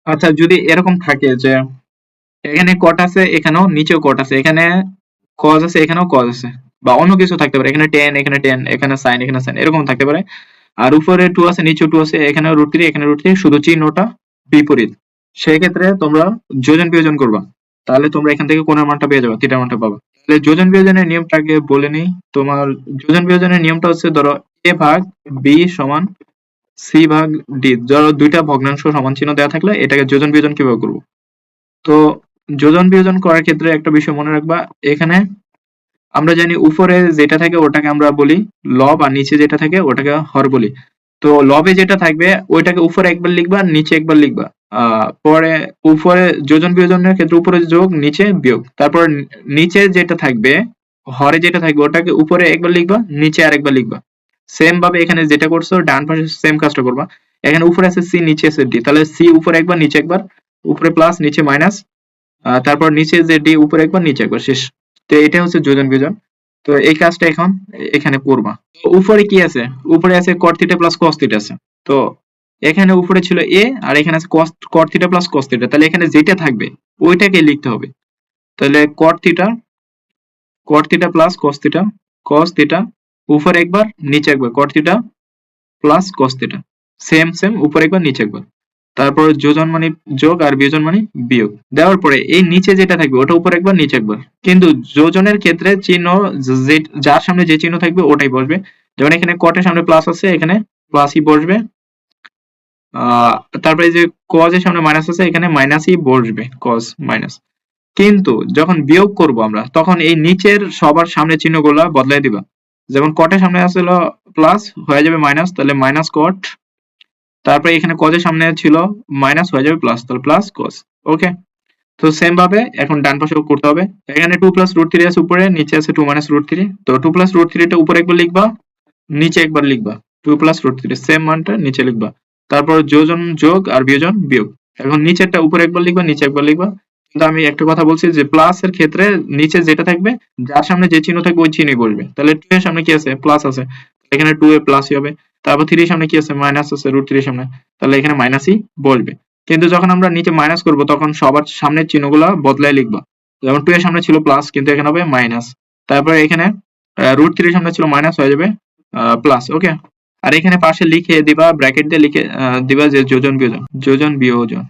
আচ্ছা, যদি এরকম থাকে যে এখানে কট আছে, এখানেও নিচেও কট আছে, এখানে কজ আছে, এখানেও কজ আছে, বা অন্য কিছু থাকতে পারে, এখানে টেন, এখানে টেন, এখানে সাইন, এখানে সাইন, এরকম থাকতে পারে। আর উপরে টু আছে, নিচে টু আছে, এখানে রুট থ্রি, এখানে রুট থ্রি, শুধু চিহ্নটা বিপরীত। সেই ক্ষেত্রে তোমরা যোজন বিয়োজন করবা, তাহলে তোমরা এখান থেকে কোণের মানটা পেয়ে যাবে, থিটার মানটা পাবা। তাহলে যোজন বিয়োজনের নিয়মটা আগে বলে নিই। তোমার যোজন বিয়োজনের নিয়মটা হচ্ছে, ধরো এ ভাগ বি সমান সি ভাগ ডি, ধরো দুইটা ভগ্নাংশ সমান চিহ্ন দেওয়া থাকলে এটাকে যোজন বিয়োজন কিভাবে করবো। তো যোজন বিয়োজন করার ক্ষেত্রে একটা বিষয় মনে রাখবা, এখানে আমরা জানি উপরে যেটা থাকে ওটাকে আমরা বলি লব, আর নিচে যেটা থাকে ওটাকে হর বলি। তো লবে যেটা থাকবে ওইটাকে উপরে একবার লিখবা, নিচে একবার লিখবা। পরে উপরে যোজন বিয়োজনের ক্ষেত্রে উপরে যোগ, নিচে বিয়োগ। তারপর নিচে যেটা থাকবে, হরে যেটা থাকবে ওটাকে উপরে একবার লিখবা, নিচে আরেকবার লিখবা। সেম ভাবে এখানে যেটা করছো ডান পাশে সেম কাজটা করবা। এখানে উপরে আছে সি, নিচে আছে ডি, তাহলে সি উপরে একবার, নিচে একবার, উপরে প্লাস নিচে মাইনাস, তারপর নিচে যে ডি, উপরে একবার নিচে একবার, শেষ। তো এটা হচ্ছে যোজন বিয়োজন। তো এই কাজটা এখন এখানে করবা। তো উপরে কি আছে, উপরে আছে cot theta plus cos theta আছে। তো এখানে উপরে ছিল a, আর এখানে আছে cot theta plus cos theta, তাহলে এখানে যেটা থাকবে ওইটাকে লিখতে হবে। তাহলে cot theta plus cos theta উপরে একবার, নিচে একবার, cot theta plus cos theta, same same উপরে একবার, নিচে একবার। তারপর যোজন মানে যোগ, আর বিয়োজন মানে বিয়োগ। দেওয়ার পরে এই নিচে যেটা থাকবে ওটা উপর একবার, নিচে একবার। কিন্তু যোজনের ক্ষেত্রে চিহ্ন যার সামনে যে চিহ্ন থাকবে ওটাই বসবে। যেমন এখানে কটের সামনে প্লাস আছে, এখানে প্লাসই বসবে। আহ তারপরে এই যে কজ এর সামনে মাইনাস আছে, এখানে মাইনাসই বসবে, কজ মাইনাস। কিন্তু যখন বিয়োগ করব আমরা, তখন এই নিচের সবার সামনে চিহ্নগুলো বদলাই দিবা। যেমন কটের সামনে আসলে প্লাস, হয়ে যাবে মাইনাস, তাহলে মাইনাস কট। তারপরে এখানে কজের সামনে ছিল মাইনাস, হয়ে যাবে প্লাস, তাহলে প্লাস কস। ওকে। তো সেম ভাবে এখন ডান পাশেও করতে হবে। এখানে টু প্লাস রুট থ্রি আছে উপরে, নিচে আছে টু মাইনাস রুট থ্রি। তো টু প্লাস রুট থ্রিটা উপরে একবার লিখবা, নিচে একবার লিখবা। Two plus root three same মানটা নিচে লিখবা। তারপর যোজন যোগ, আর বিয়োজন বিয়োগ। এখন নিচেরটা উপরে একবার লিখবা, নিচে একবার লিখবা। কিন্তু আমি একটা কথা বলছি যে প্লাস এর ক্ষেত্রে নিচে যেটা থাকবে, যার সামনে যে চিহ্ন থাকবে ওই চিহ্নই বসবে। তাহলে টু এর সামনে কি আছে, প্লাস আছে, এখানে টু এ প্লাসই হবে। তারপর থ্রি এর সামনে কি আছে, মাইনাস আছে, রুট থ্রি এর সামনে, তাহলে এখানে মাইনাসই বসবে। কিন্তু যখন আমরা নিচে মাইনাস করব তখন সবার সামনের চিহ্নগুলো বদলাই লিখবা। যেমন টু এর সামনে ছিল প্লাস, কিন্তু এখানে হবে মাইনাস। তারপরে এখানে রুট থ্রি এর সামনে ছিল মাইনাস, হয়ে যাবে প্লাস। ওকে। আর এখানে পাশে লিখে দিবা, ব্র্যাকেট দিয়ে লিখে দিবা যে যোজন বিয়োজন, যোজন বিয়োজন।